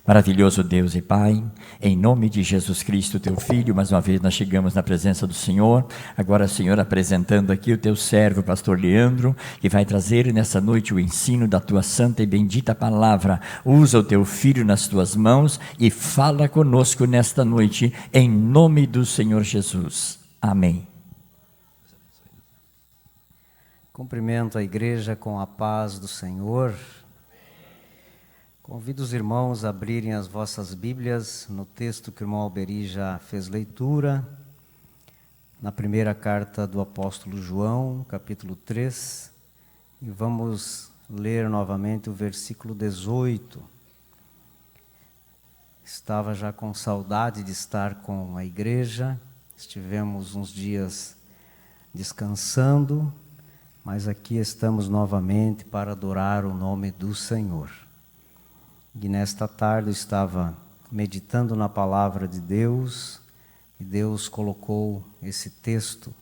Maravilhoso Deus e Pai, em nome de Jesus Cristo, Teu Filho, mais uma vez nós chegamos na presença do Senhor. Agora, Senhor, apresentando aqui o Teu servo, Pastor Leandro, que vai trazer nessa noite o ensino da Tua santa e bendita palavra. Usa o Teu Filho nas Tuas mãos e fala conosco nesta noite, em nome do Senhor Jesus. Amém. Cumprimento a igreja com a paz do Senhor. Convido os irmãos a abrirem as vossas Bíblias no texto que o irmão Alberi já fez leitura, na primeira carta do apóstolo João, capítulo 3, e vamos ler novamente o versículo 18. Estava já com saudade de estar com a igreja, estivemos uns dias descansando, mas aqui estamos novamente para adorar o nome do Senhor. E nesta tarde eu estava meditando na palavra de Deus, e Deus colocou esse texto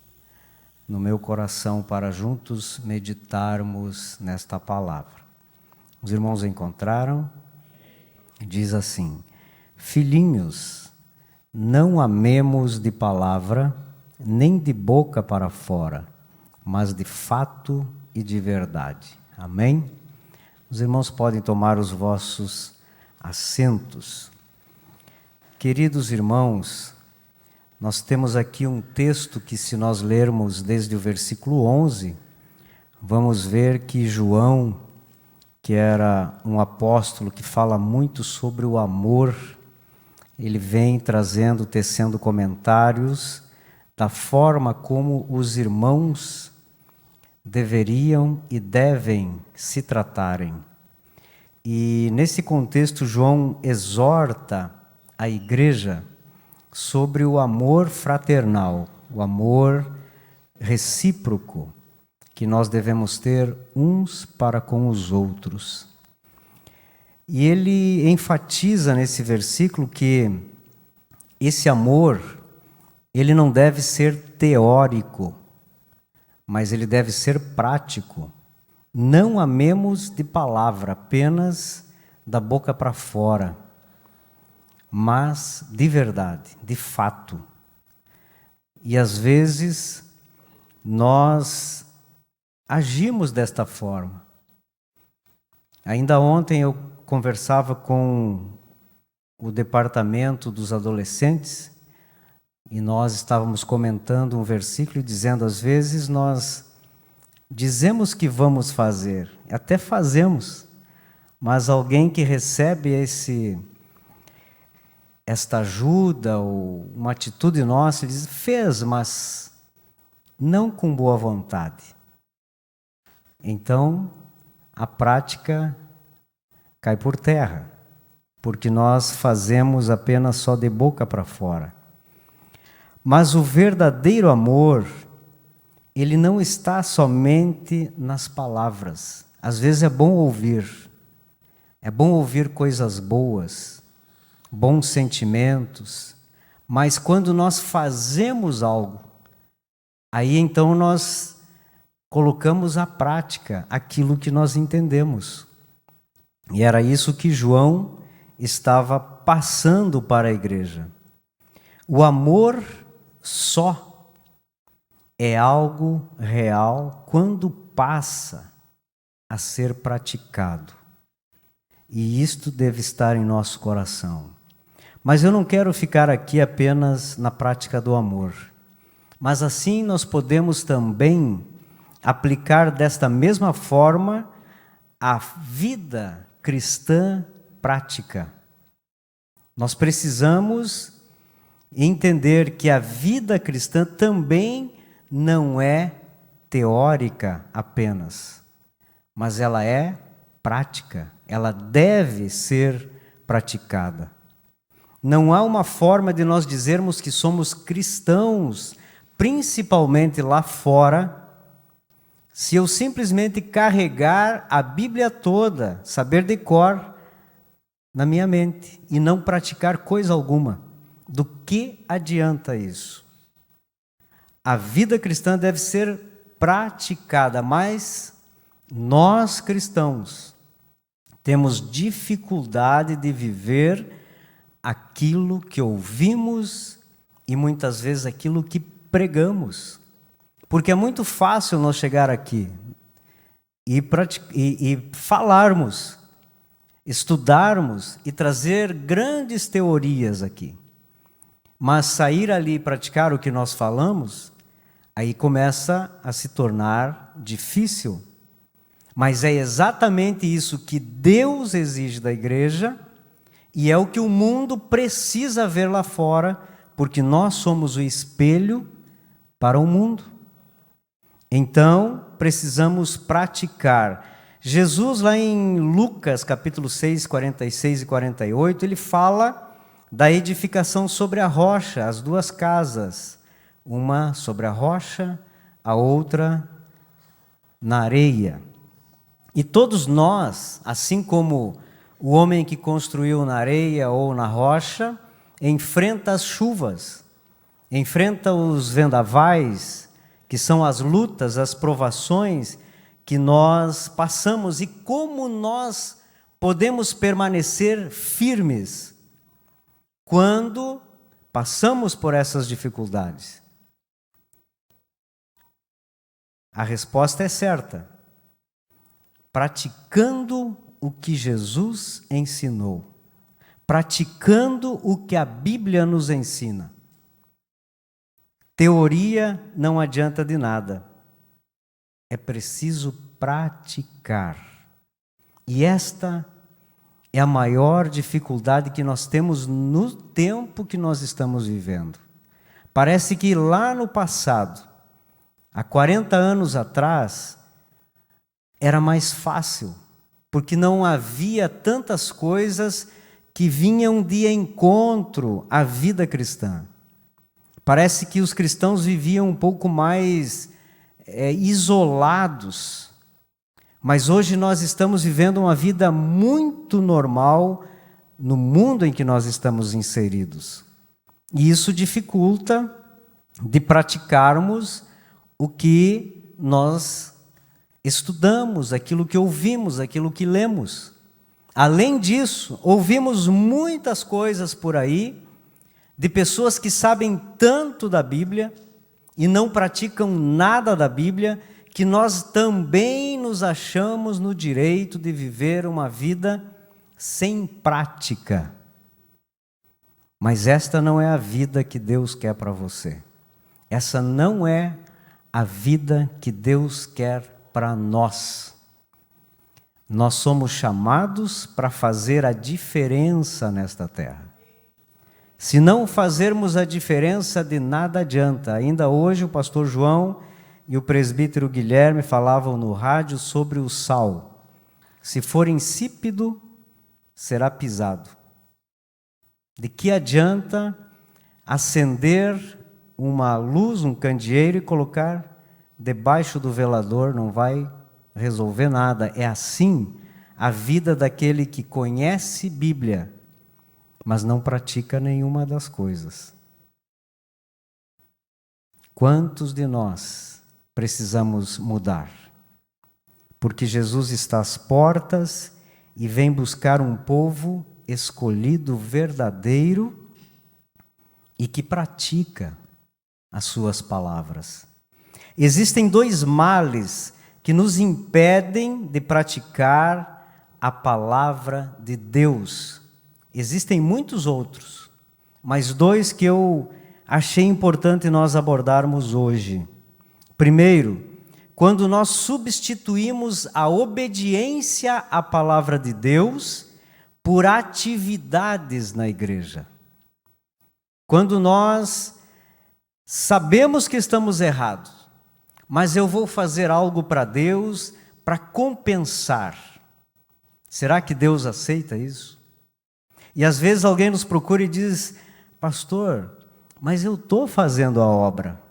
no meu coração para juntos meditarmos nesta palavra. Os irmãos encontraram? Diz assim: filhinhos, não amemos de palavra, nem de boca para fora, mas de fato e de verdade. Amém? Os irmãos podem tomar os vossos assentos. Queridos irmãos, nós temos aqui um texto que, se nós lermos desde o versículo 11, vamos ver que João, que era um apóstolo que fala muito sobre o amor, ele vem trazendo, tecendo comentários da forma como os irmãos deveriam e devem se tratarem. E nesse contexto, João exorta a igreja sobre o amor fraternal, o amor recíproco que nós devemos ter uns para com os outros. E ele enfatiza nesse versículo que esse amor, ele não deve ser teórico, mas ele deve ser prático. Não amemos de palavra, apenas da boca para fora, mas de verdade, de fato. E às vezes nós agimos desta forma. Ainda ontem eu conversava com o departamento dos adolescentes, e nós estávamos comentando um versículo e dizendo, às vezes nós dizemos que vamos fazer, até fazemos, mas alguém que recebe esta ajuda ou uma atitude nossa, diz, fez, mas não com boa vontade. Então, a prática cai por terra, porque nós fazemos apenas só de boca para fora. Mas o verdadeiro amor, ele não está somente nas palavras. Às vezes é bom ouvir coisas boas, bons sentimentos, mas quando nós fazemos algo, aí então nós colocamos à prática aquilo que nós entendemos. E era isso que João estava passando para a igreja. O amor só é algo real quando passa a ser praticado. E isto deve estar em nosso coração. Mas eu não quero ficar aqui apenas na prática do amor. Mas assim nós podemos também aplicar desta mesma forma a vida cristã prática. Nós precisamos entender que a vida cristã também não é teórica apenas, mas ela é prática, ela deve ser praticada. Não há uma forma de nós dizermos que somos cristãos, principalmente lá fora, se eu simplesmente carregar a Bíblia toda, saber de cor, na minha mente, e não praticar coisa alguma. Do que adianta isso? A vida cristã deve ser praticada, mas nós cristãos temos dificuldade de viver aquilo que ouvimos e muitas vezes aquilo que pregamos. Porque é muito fácil nós chegar aqui e falarmos, estudarmos e trazer grandes teorias aqui. Mas sair ali e praticar o que nós falamos, aí começa a se tornar difícil. Mas é exatamente isso que Deus exige da igreja e é o que o mundo precisa ver lá fora, porque nós somos o espelho para o mundo. Então, precisamos praticar. Jesus, lá em Lucas, capítulo 6, 46 e 48, ele fala da edificação sobre a rocha, as duas casas. Uma sobre a rocha, a outra na areia. E todos nós, assim como o homem que construiu na areia ou na rocha, enfrenta as chuvas, enfrenta os vendavais, que são as lutas, as provações que nós passamos. E como nós podemos permanecer firmes quando passamos por essas dificuldades? A resposta é certa. Praticando o que Jesus ensinou, praticando o que a Bíblia nos ensina. Teoria não adianta de nada, é preciso praticar. E esta é a maior dificuldade que nós temos no tempo que nós estamos vivendo. Parece que lá no passado, há 40 anos atrás, era mais fácil, porque não havia tantas coisas que vinham de encontro à vida cristã. Parece que os cristãos viviam um pouco mais isolados, mas hoje nós estamos vivendo uma vida muito normal no mundo em que nós estamos inseridos. E isso dificulta de praticarmos o que nós estudamos, aquilo que ouvimos, aquilo que lemos. Além disso, ouvimos muitas coisas por aí de pessoas que sabem tanto da Bíblia e não praticam nada da Bíblia, que nós também nos achamos no direito de viver uma vida sem prática. Mas esta não é a vida que Deus quer para você. Essa não é a vida que Deus quer para nós. Nós somos chamados para fazer a diferença nesta terra. Se não fazermos a diferença, de nada adianta. Ainda hoje o pastor João e o presbítero Guilherme falavam no rádio sobre o sal. Se for insípido, será pisado. De que adianta acender uma luz, um candeeiro e colocar debaixo do velador? Não vai resolver nada. É assim a vida daquele que conhece Bíblia, mas não pratica nenhuma das coisas. Quantos de nós precisamos mudar? Porque Jesus está às portas e vem buscar um povo escolhido, verdadeiro e que pratica as suas palavras. Existem dois males que nos impedem de praticar a palavra de Deus. Existem muitos outros, mas dois que eu achei importante nós abordarmos hoje. Primeiro, quando nós substituímos a obediência à palavra de Deus por atividades na igreja. Quando nós sabemos que estamos errados, mas eu vou fazer algo para Deus para compensar. Será que Deus aceita isso? E às vezes alguém nos procura e diz: pastor, mas eu estou fazendo a obra.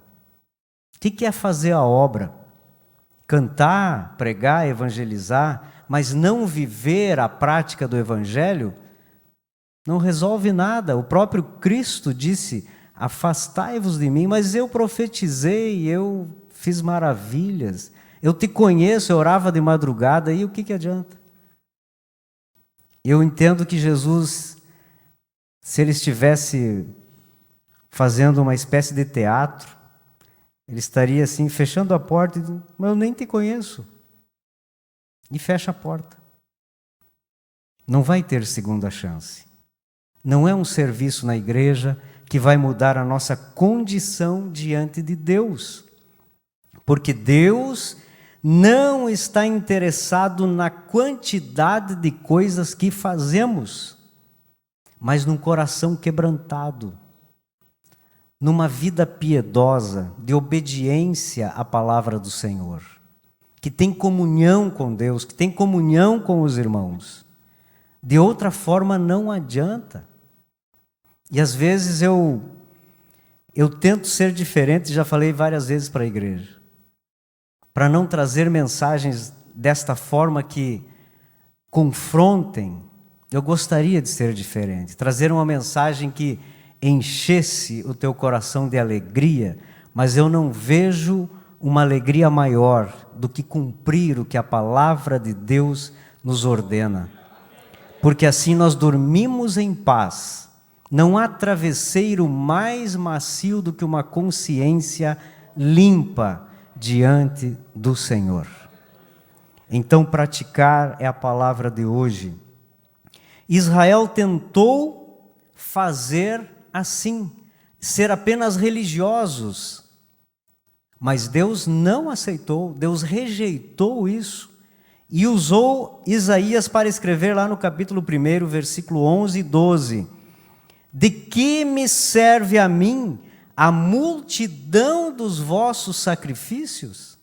O que é fazer a obra? Cantar, pregar, evangelizar, mas não viver a prática do evangelho? Não resolve nada. O próprio Cristo disse: afastai-vos de mim, mas eu profetizei, eu fiz maravilhas, eu te conheço, eu orava de madrugada, e o que adianta? Eu entendo que Jesus, se ele estivesse fazendo uma espécie de teatro, ele estaria assim, fechando a porta e dizendo, mas eu nem te conheço. E fecha a porta. Não vai ter segunda chance. Não é um serviço na igreja que vai mudar a nossa condição diante de Deus. Porque Deus não está interessado na quantidade de coisas que fazemos, mas num coração quebrantado, numa vida piedosa, de obediência à palavra do Senhor, que tem comunhão com Deus, que tem comunhão com os irmãos. De outra forma não adianta. E às vezes eu tento ser diferente, já falei várias vezes para a igreja, para não trazer mensagens desta forma que confrontem. Eu gostaria de ser diferente, trazer uma mensagem que enchesse o teu coração de alegria, mas eu não vejo uma alegria maior do que cumprir o que a palavra de Deus nos ordena. Porque assim nós dormimos em paz. Não há travesseiro mais macio do que uma consciência limpa diante do Senhor. Então, praticar é a palavra de hoje. Israel tentou fazer assim, ser apenas religiosos, mas Deus não aceitou, Deus rejeitou isso e usou Isaías para escrever lá no capítulo 1, versículo 11 e 12: de que me serve a mim a multidão dos vossos sacrifícios?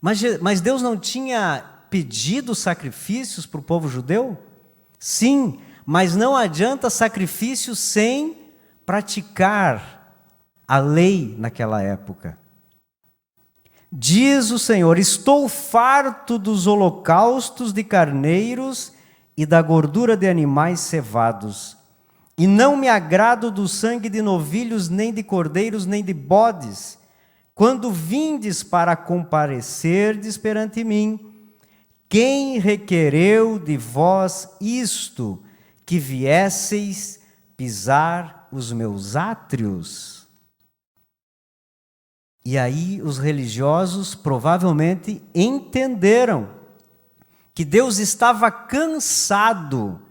Mas Deus não tinha pedido sacrifícios para o povo judeu? Sim, mas não adianta sacrifício sem praticar a lei naquela época. Diz o Senhor: estou farto dos holocaustos de carneiros e da gordura de animais cevados, e não me agrado do sangue de novilhos, nem de cordeiros, nem de bodes. Quando vindes para comparecerdes perante mim, quem requereu de vós isto, que viesseis pisar os meus átrios? E aí os religiosos provavelmente entenderam que Deus estava cansado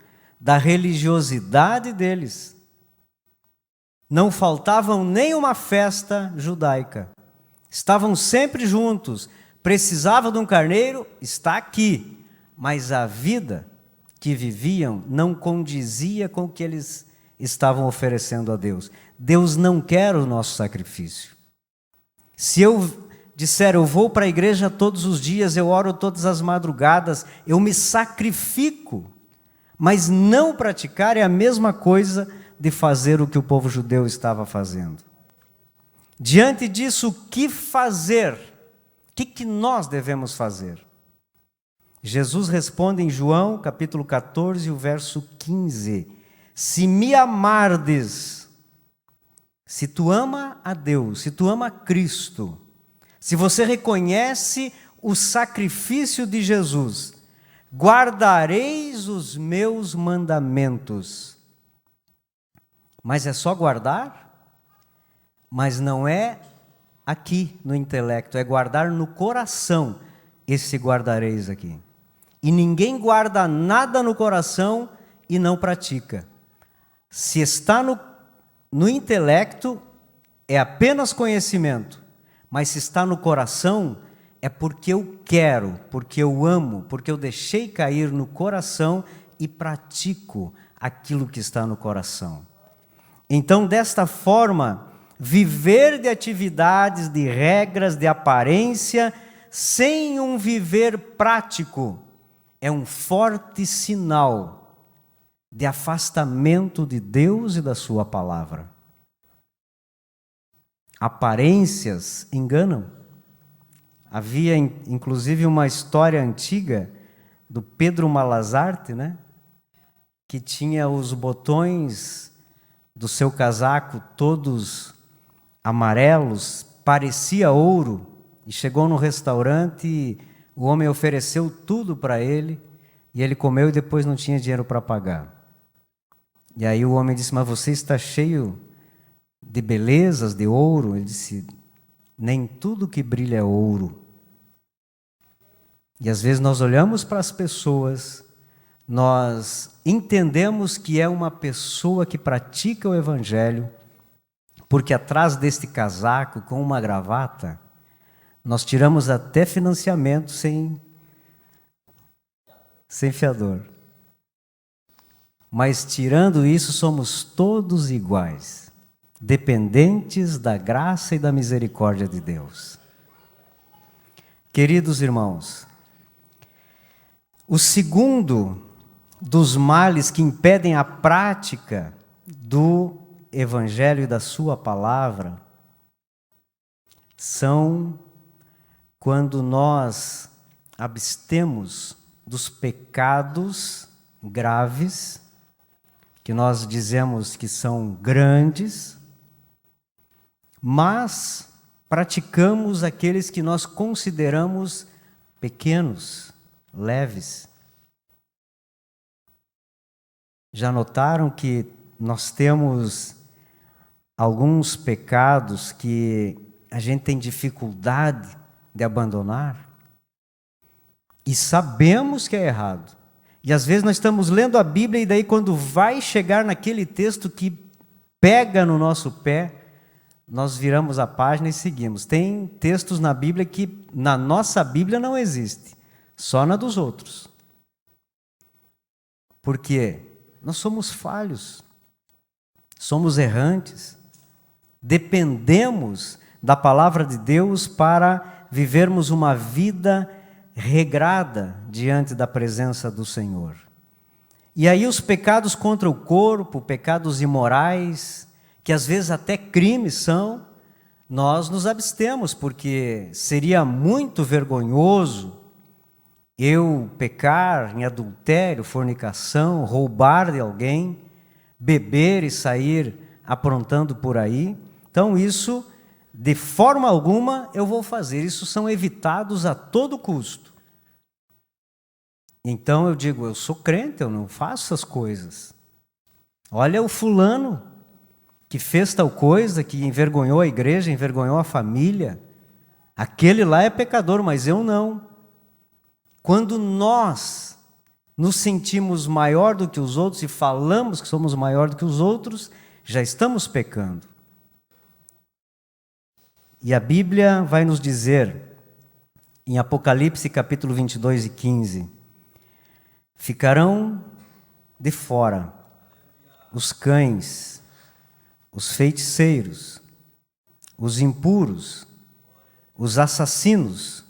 da religiosidade deles. Não faltavam nem uma festa judaica. Estavam sempre juntos. Precisava de um carneiro, está aqui. Mas a vida que viviam não condizia com o que eles estavam oferecendo a Deus. Deus não quer o nosso sacrifício. Se eu disser, eu vou para a igreja todos os dias, eu oro todas as madrugadas, eu me sacrifico, mas não praticar é a mesma coisa de fazer o que o povo judeu estava fazendo. Diante disso, o que fazer? O que nós devemos fazer? Jesus responde em João, capítulo 14, o verso 15. Se me amardes, se tu ama a Deus, se tu ama a Cristo, se você reconhece o sacrifício de Jesus, guardareis os meus mandamentos. Mas é só guardar? Mas não é aqui no intelecto, é guardar no coração, esse guardareis aqui. E ninguém guarda nada no coração e não pratica. Se está no intelecto, é apenas conhecimento, mas se está no coração, é porque eu quero, porque eu amo, porque eu deixei cair no coração e pratico aquilo que está no coração. Então, desta forma, viver de atividades, de regras, de aparência, sem um viver prático, é um forte sinal de afastamento de Deus e da sua palavra. Aparências enganam. Havia, inclusive, uma história antiga do Pedro Malazarte, né? Que tinha os botões do seu casaco todos amarelos, parecia ouro, e chegou no restaurante e o homem ofereceu tudo para ele, E ele comeu e depois não tinha dinheiro para pagar. E aí o homem disse: mas você está cheio de belezas, de ouro? Ele disse: nem tudo que brilha é ouro. E às vezes nós olhamos para as pessoas, nós entendemos que é uma pessoa que pratica o Evangelho, porque atrás deste casaco com uma gravata, nós tiramos até financiamento sem fiador. Mas tirando isso, somos todos iguais, dependentes da graça e da misericórdia de Deus. Queridos irmãos, o segundo dos males que impedem a prática do Evangelho e da sua palavra são quando nós abstemos dos pecados graves, que nós dizemos que são grandes, mas praticamos aqueles que nós consideramos pequenos, leves. Já notaram que nós temos alguns pecados que a gente tem dificuldade de abandonar? E sabemos que é errado. E às vezes nós estamos lendo a Bíblia e daí quando vai chegar naquele texto que pega no nosso pé, nós viramos a página e seguimos. Tem textos na Bíblia que na nossa Bíblia não existe, só na dos outros. Por quê? Nós somos falhos, somos errantes, dependemos da palavra de Deus para vivermos uma vida regrada diante da presença do Senhor. E aí os pecados contra o corpo, pecados imorais, que às vezes até crimes são, nós nos abstemos, porque seria muito vergonhoso eu pecar em adultério, fornicação, roubar de alguém, beber e sair aprontando por aí. Então isso, de forma alguma, eu vou fazer. Isso são evitados a todo custo. Então eu digo, eu sou crente, eu não faço essas coisas. Olha o fulano que fez tal coisa, que envergonhou a igreja, envergonhou a família. Aquele lá é pecador, mas eu não. Quando nós nos sentimos maior do que os outros e falamos que somos maior do que os outros, já estamos pecando. E a Bíblia vai nos dizer, em Apocalipse capítulo 22 e 15, ficarão de fora os cães, os feiticeiros, os impuros, os assassinos.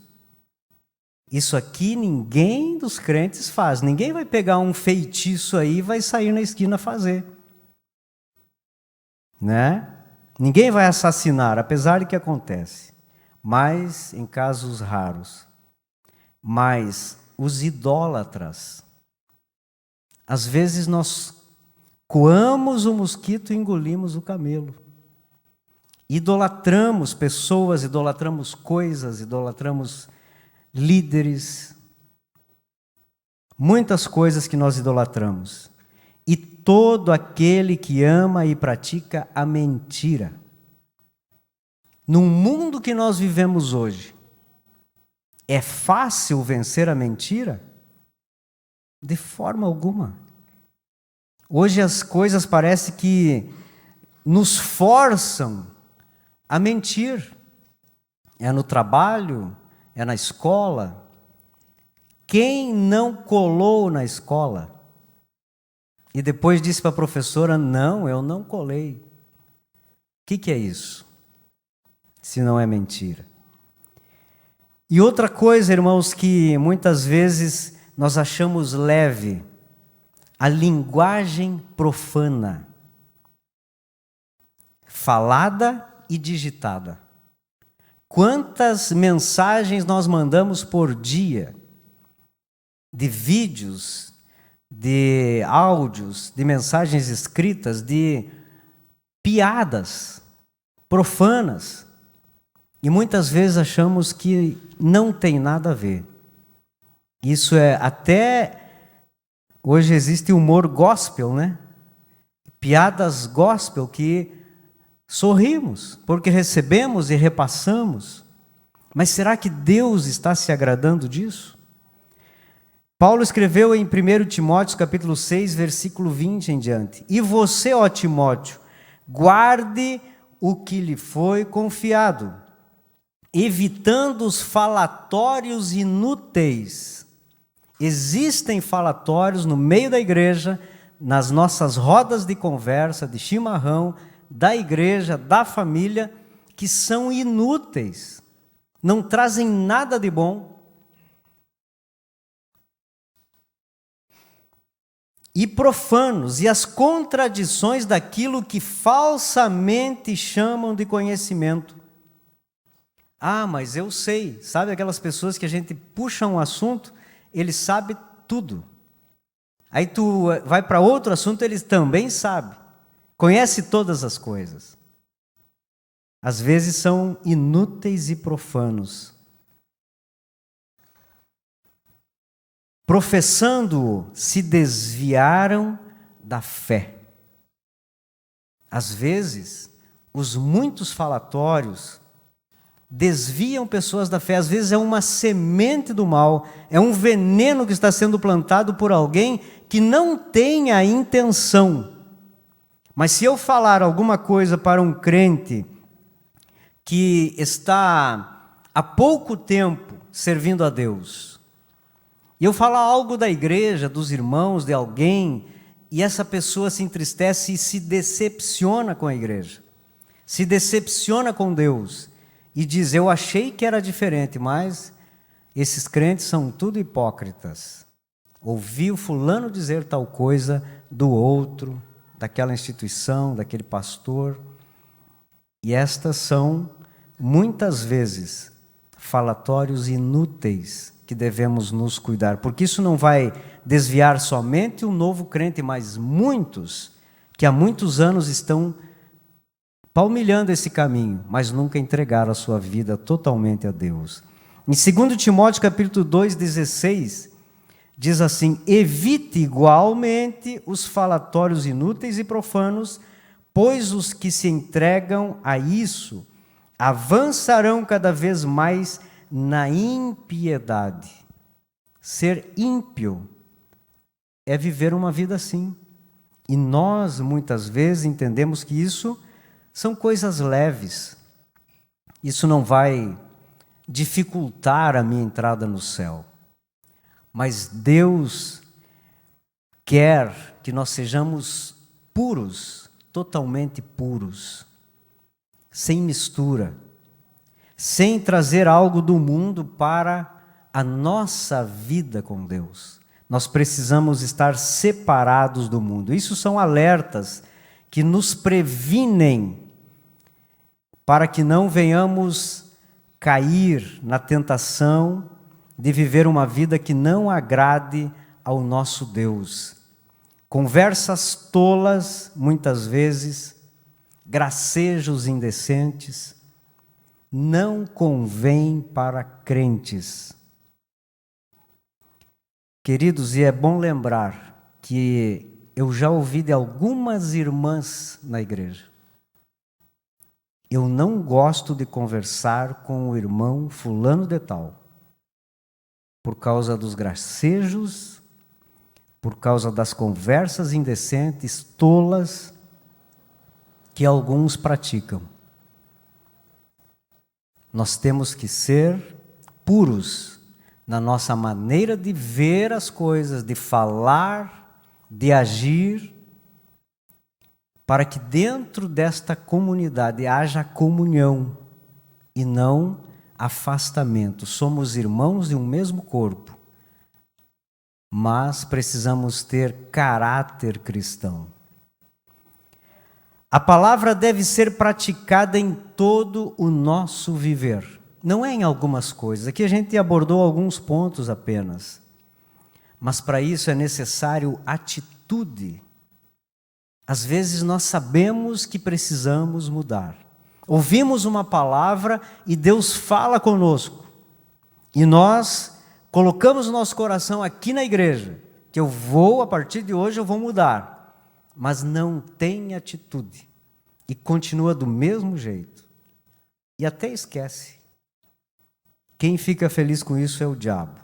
Isso aqui ninguém dos crentes faz. Ninguém vai pegar um feitiço aí e vai sair na esquina fazer. Né? Ninguém vai assassinar, apesar de que acontece. Mas em casos raros. Mas os idólatras. Às vezes nós coamos o mosquito e engolimos o camelo. Idolatramos pessoas, idolatramos coisas, idolatramos líderes, muitas coisas que nós idolatramos. E todo aquele que ama e pratica a mentira. No mundo que nós vivemos hoje, é fácil vencer a mentira? De forma alguma. Hoje as coisas parecem que nos forçam a mentir. É no trabalho, é na escola. Quem não colou na escola e depois disse para a professora, não, eu não colei. O que é isso? Se não é mentira. E outra coisa, irmãos, que muitas vezes nós achamos leve, a linguagem profana, falada e digitada. Quantas mensagens nós mandamos por dia, de vídeos, de áudios, de mensagens escritas, de piadas profanas. E muitas vezes achamos que não tem nada a ver. Isso é até Hoje existe humor gospel, né? Piadas gospel que sorrimos, porque recebemos e repassamos. Mas será que Deus está se agradando disso? Paulo escreveu em 1 Timóteo capítulo 6, versículo 20 em diante: E você, ó Timóteo, guarde o que lhe foi confiado, evitando os falatórios inúteis. Existem falatórios no meio da igreja, nas nossas rodas de conversa, de chimarrão, da igreja, da família, que são inúteis, não trazem nada de bom. E profanos, e as contradições daquilo que falsamente chamam de conhecimento. Ah, mas eu sei. Sabe aquelas pessoas que a gente puxa um assunto, ele sabe tudo. Aí tu vai para outro assunto, ele também sabe. Conhece todas as coisas. Às vezes são inúteis e profanos. Professando-o, se desviaram da fé. Às vezes, os muitos falatórios desviam pessoas da fé. Às vezes é uma semente do mal, é um veneno que está sendo plantado por alguém que não tem a intenção. Mas se eu falar alguma coisa para um crente que está há pouco tempo servindo a Deus, e eu falar algo da igreja, dos irmãos, de alguém, e essa pessoa se entristece e se decepciona com a igreja, se decepciona com Deus, e diz: eu achei que era diferente, mas esses crentes são tudo hipócritas. Ouvi o fulano dizer tal coisa do outro, daquela instituição, daquele pastor, e estas são, muitas vezes, falatórios inúteis, que devemos nos cuidar, porque isso não vai desviar somente o novo crente, mas muitos que há muitos anos estão palmilhando esse caminho, mas nunca entregaram a sua vida totalmente a Deus. Em 2 Timóteo capítulo 2,16, diz assim: evite igualmente os falatórios inúteis e profanos, pois os que se entregam a isso avançarão cada vez mais na impiedade. Ser ímpio é viver uma vida assim. E nós, muitas vezes, entendemos que isso são coisas leves. Isso não vai dificultar a minha entrada no céu. Mas Deus quer que nós sejamos puros, totalmente puros, sem mistura, sem trazer algo do mundo para a nossa vida com Deus. Nós precisamos estar separados do mundo. Isso são alertas que nos previnem para que não venhamos cair na tentação de viver uma vida que não agrade ao nosso Deus. Conversas tolas, muitas vezes, gracejos indecentes, não convém para crentes. Queridos, e é bom lembrar que eu já ouvi de algumas irmãs na igreja: eu não gosto de conversar com o irmão fulano de tal, por causa dos gracejos, por causa das conversas indecentes, tolas, que alguns praticam. Nós temos que ser puros na nossa maneira de ver as coisas, de falar, de agir, para que dentro desta comunidade haja comunhão e não afastamento. Somos irmãos de um mesmo corpo, mas precisamos ter caráter cristão. A palavra deve ser praticada em todo o nosso viver, não é em algumas coisas. Aqui a gente abordou alguns pontos apenas, mas para isso é necessário atitude. Às vezes nós sabemos que precisamos mudar. Ouvimos uma palavra e Deus fala conosco, e nós colocamos o nosso coração aqui na igreja que a partir de hoje eu vou mudar, mas não tem atitude e continua do mesmo jeito e até esquece. Quem fica feliz com isso é o diabo.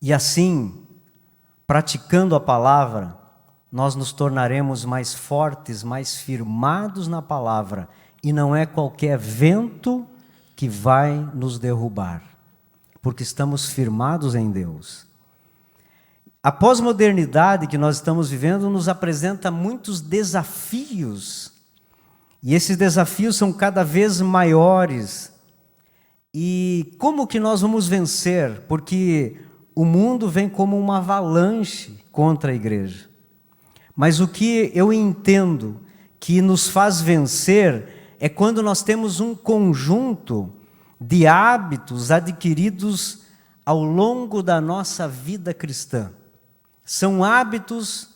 E assim, praticando a palavra, nós nos tornaremos mais fortes, mais firmados na palavra, e não é qualquer vento que vai nos derrubar, porque estamos firmados em Deus. A pós-modernidade que nós estamos vivendo nos apresenta muitos desafios, e esses desafios são cada vez maiores. E como que nós vamos vencer? Porque o mundo vem como uma avalanche contra a igreja. Mas o que eu entendo que nos faz vencer é quando nós temos um conjunto de hábitos adquiridos ao longo da nossa vida cristã. São hábitos,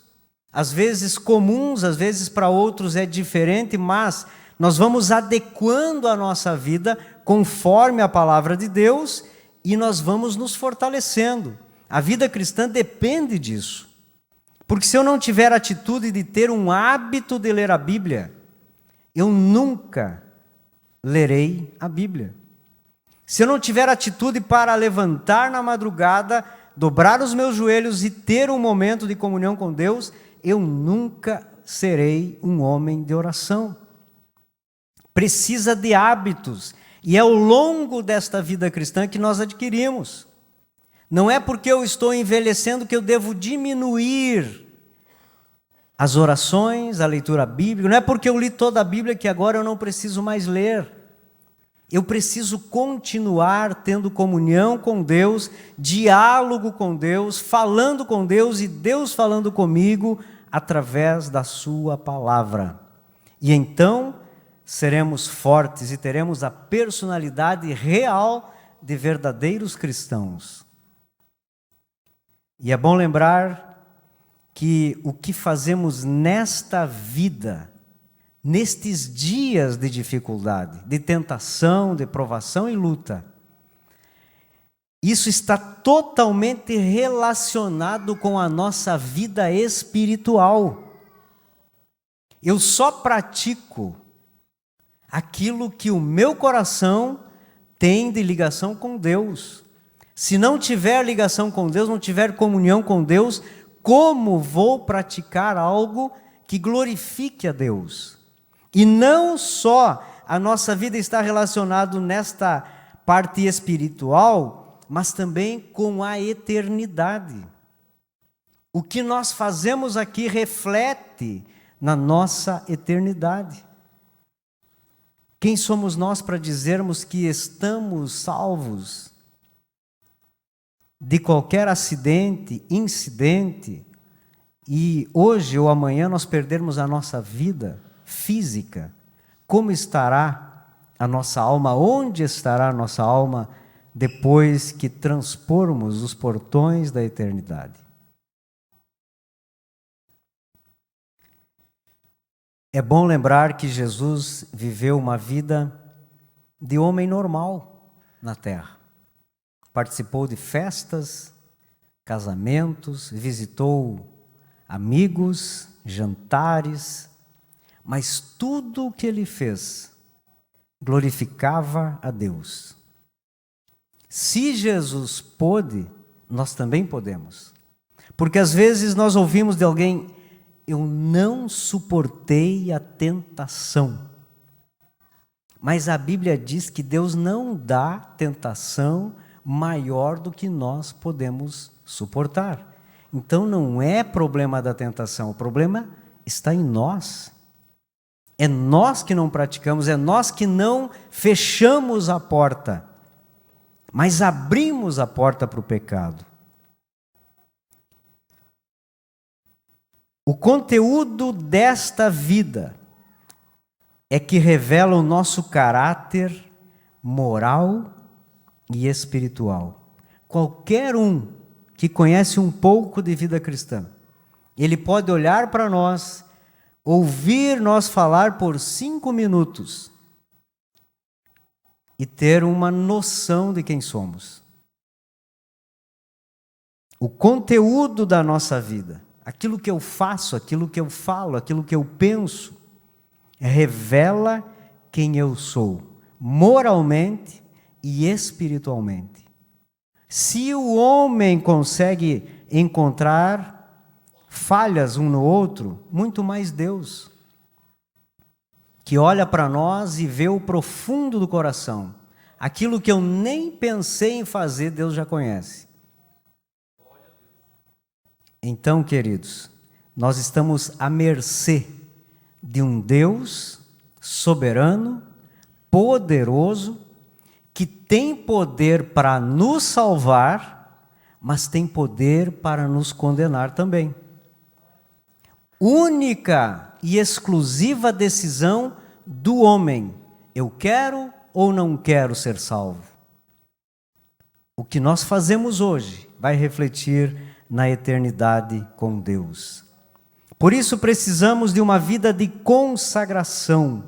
às vezes comuns, às vezes para outros é diferente, mas nós vamos adequando a nossa vida conforme a palavra de Deus e nós vamos nos fortalecendo. A vida cristã depende disso. Porque se eu não tiver a atitude de ter um hábito de ler a Bíblia, eu nunca lerei a Bíblia. Se eu não tiver atitude para levantar na madrugada, dobrar os meus joelhos e ter um momento de comunhão com Deus, eu nunca serei um homem de oração. Precisa de hábitos, e é ao longo desta vida cristã que nós adquirimos. Não é porque eu estou envelhecendo que eu devo diminuir as orações, a leitura bíblica, não é porque eu li toda a Bíblia que agora eu não preciso mais ler. Eu preciso continuar tendo comunhão com Deus, diálogo com Deus, falando com Deus e Deus falando comigo através da sua palavra. E então seremos fortes e teremos a personalidade real de verdadeiros cristãos. E é bom lembrar que o que fazemos nesta vida, nestes dias de dificuldade, de tentação, de provação e luta, isso está totalmente relacionado com a nossa vida espiritual. Eu só pratico aquilo que o meu coração tem de ligação com Deus. Se não tiver ligação com Deus, não tiver comunhão com Deus, como vou praticar algo que glorifique a Deus? E não só a nossa vida está relacionada nesta parte espiritual, mas também com a eternidade. O que nós fazemos aqui reflete na nossa eternidade. Quem somos nós para dizermos que estamos salvos de qualquer acidente, incidente, e hoje ou amanhã nós perdermos a nossa vida física? Como estará a nossa alma? Onde estará a nossa alma depois que transpormos os portões da eternidade? É bom lembrar que Jesus viveu uma vida de homem normal na terra. Participou de festas, casamentos, visitou amigos, jantares, mas tudo o que ele fez glorificava a Deus. Se Jesus pôde, nós também podemos. Porque às vezes nós ouvimos de alguém: eu não suportei a tentação. Mas a Bíblia diz que Deus não dá tentação maior do que nós podemos suportar. Então não é problema da tentação, o problema está em nós. É nós que não praticamos, é nós que não fechamos a porta, mas abrimos a porta para o pecado. O conteúdo desta vida é que revela o nosso caráter moral e espiritual. Qualquer um que conhece um pouco de vida cristã, ele pode olhar para nós, ouvir nós falar por 5 minutos e ter uma noção de quem somos. o conteúdo da nossa vida, aquilo que eu faço, aquilo que eu falo, aquilo que eu penso, revela quem eu sou, moralmente e espiritualmente. Se o homem consegue encontrar falhas um no outro, muito mais Deus, que olha para nós e vê o profundo do coração. Aquilo que eu nem pensei em fazer, Deus já conhece. Então, queridos, nós estamos à mercê de um Deus soberano, poderoso, que tem poder para nos salvar, mas tem poder para nos condenar também. Única e exclusiva decisão do homem: eu quero ou não quero ser salvo. O que nós fazemos hoje vai refletir na eternidade com Deus. Por isso precisamos de uma vida de consagração.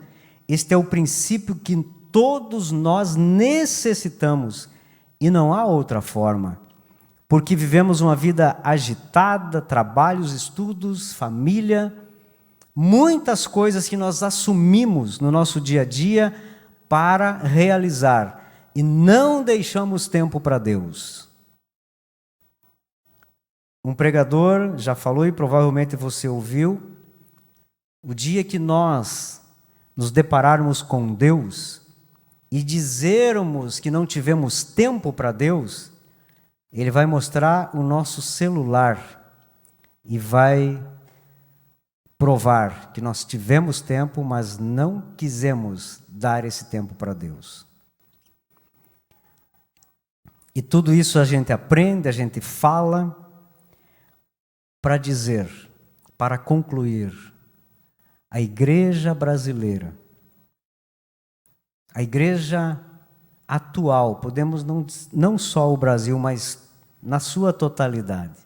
Este é o princípio que todos nós necessitamos e não há outra forma. Porque vivemos uma vida agitada, trabalhos, estudos, família, muitas coisas que nós assumimos no nosso dia a dia para realizar e não deixamos tempo para Deus. Um pregador já falou e provavelmente você ouviu, o dia que nós nos depararmos com Deus e dizermos que não tivemos tempo para Deus, Ele vai mostrar o nosso celular e vai provar que nós tivemos tempo, mas não quisemos dar esse tempo para Deus. E tudo isso a gente aprende, a gente fala para dizer, para concluir, a igreja brasileira, a igreja atual, podemos não só o Brasil, mas na sua totalidade,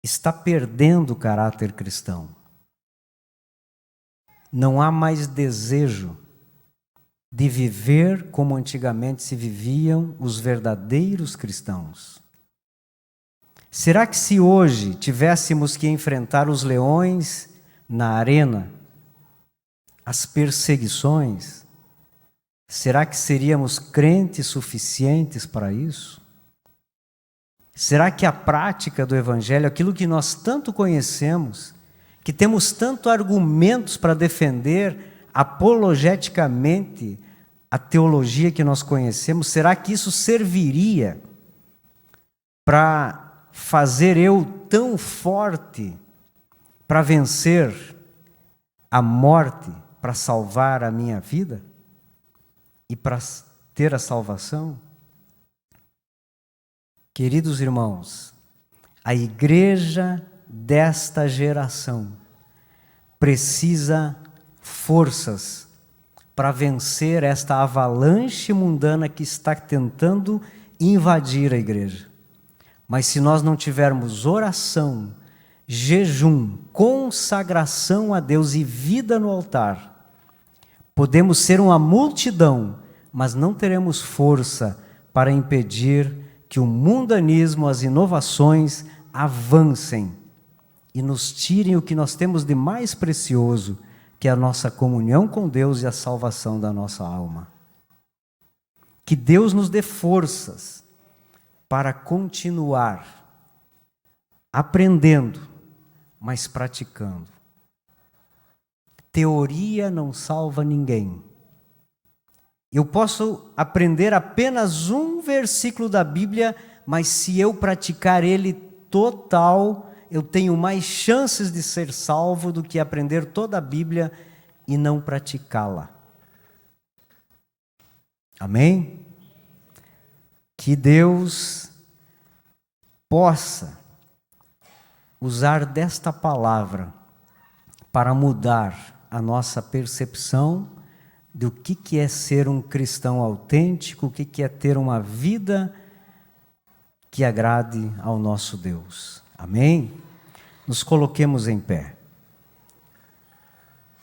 está perdendo o caráter cristão. Não há mais desejo de viver como antigamente se viviam os verdadeiros cristãos. Será que se hoje tivéssemos que enfrentar os leões na arena, as perseguições, será que seríamos crentes suficientes para isso? Será que a prática do Evangelho, aquilo que nós tanto conhecemos, que temos tanto argumentos para defender apologeticamente a teologia que nós conhecemos, será que isso serviria para fazer eu tão forte para vencer a morte, para salvar a minha vida e para ter a salvação? Queridos irmãos, a igreja desta geração precisa forças para vencer esta avalanche mundana que está tentando invadir a igreja. Mas se nós não tivermos oração, jejum, consagração a Deus e vida no altar, podemos ser uma multidão, mas não teremos força para impedir que o mundanismo, as inovações avancem e nos tirem o que nós temos de mais precioso, que é a nossa comunhão com Deus e a salvação da nossa alma. Que Deus nos dê forças para continuar aprendendo, mas praticando. Teoria não salva ninguém. Eu posso aprender apenas um versículo da Bíblia, mas se eu praticar ele total, eu tenho mais chances de ser salvo do que aprender toda a Bíblia e não praticá-la. Amém? Que Deus possa usar desta palavra para mudar a nossa percepção do que é ser um cristão autêntico, o que é ter uma vida que agrade ao nosso Deus. Amém? Nos coloquemos em pé.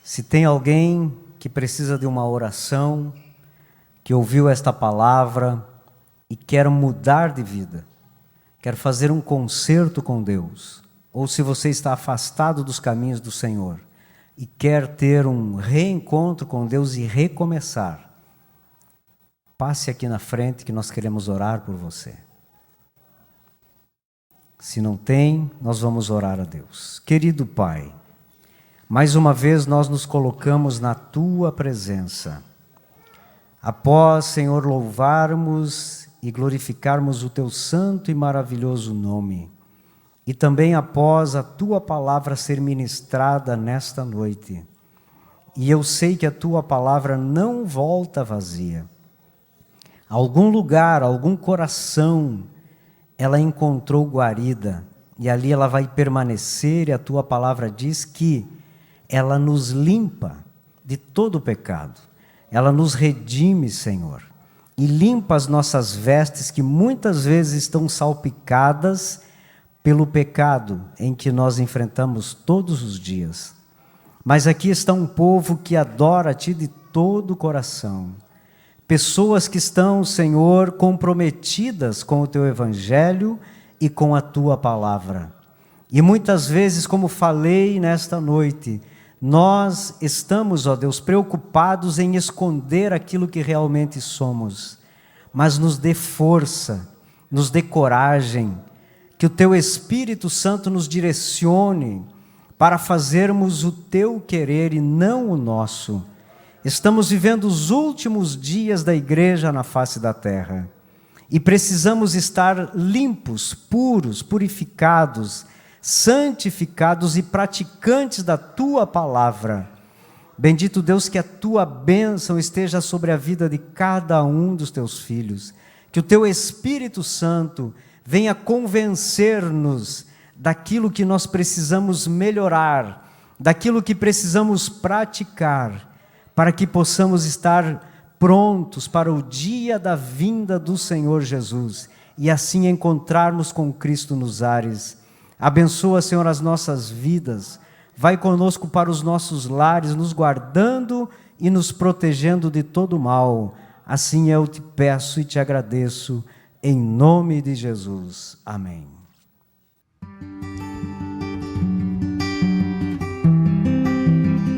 Se tem alguém que precisa de uma oração, que ouviu esta palavra e quer mudar de vida, quer fazer um concerto com Deus, ou se você está afastado dos caminhos do Senhor e quer ter um reencontro com Deus e recomeçar, passe aqui na frente que nós queremos orar por você. Se não tem, nós vamos orar a Deus. Querido Pai, mais uma vez nós nos colocamos na Tua presença. Após, Senhor, louvarmos e glorificarmos o Teu santo e maravilhoso nome, e também após a Tua palavra ser ministrada nesta noite, e eu sei que a Tua palavra não volta vazia. Algum lugar, algum coração, ela encontrou guarida, e ali ela vai permanecer, e a Tua palavra diz que ela nos limpa de todo o pecado, ela nos redime, Senhor, e limpa as nossas vestes que muitas vezes estão salpicadas pelo pecado em que nós enfrentamos todos os dias. Mas aqui está um povo que adora a Ti de todo o coração. Pessoas que estão, Senhor, comprometidas com o Teu Evangelho e com a Tua palavra. E muitas vezes, como falei nesta noite, nós estamos, ó Deus, preocupados em esconder aquilo que realmente somos. Mas nos dê força, nos dê coragem, que o Teu Espírito Santo nos direcione para fazermos o Teu querer e não o nosso. Estamos vivendo os últimos dias da igreja na face da terra e precisamos estar limpos, puros, purificados, santificados e praticantes da Tua palavra. Bendito Deus, que a Tua bênção esteja sobre a vida de cada um dos Teus filhos, que o Teu Espírito Santo venha convencer-nos daquilo que nós precisamos melhorar, daquilo que precisamos praticar, para que possamos estar prontos para o dia da vinda do Senhor Jesus e assim encontrarmos com Cristo nos ares. Abençoa, Senhor, as nossas vidas, vai conosco para os nossos lares, nos guardando e nos protegendo de todo mal. Assim eu te peço e te agradeço, em nome de Jesus. Amém.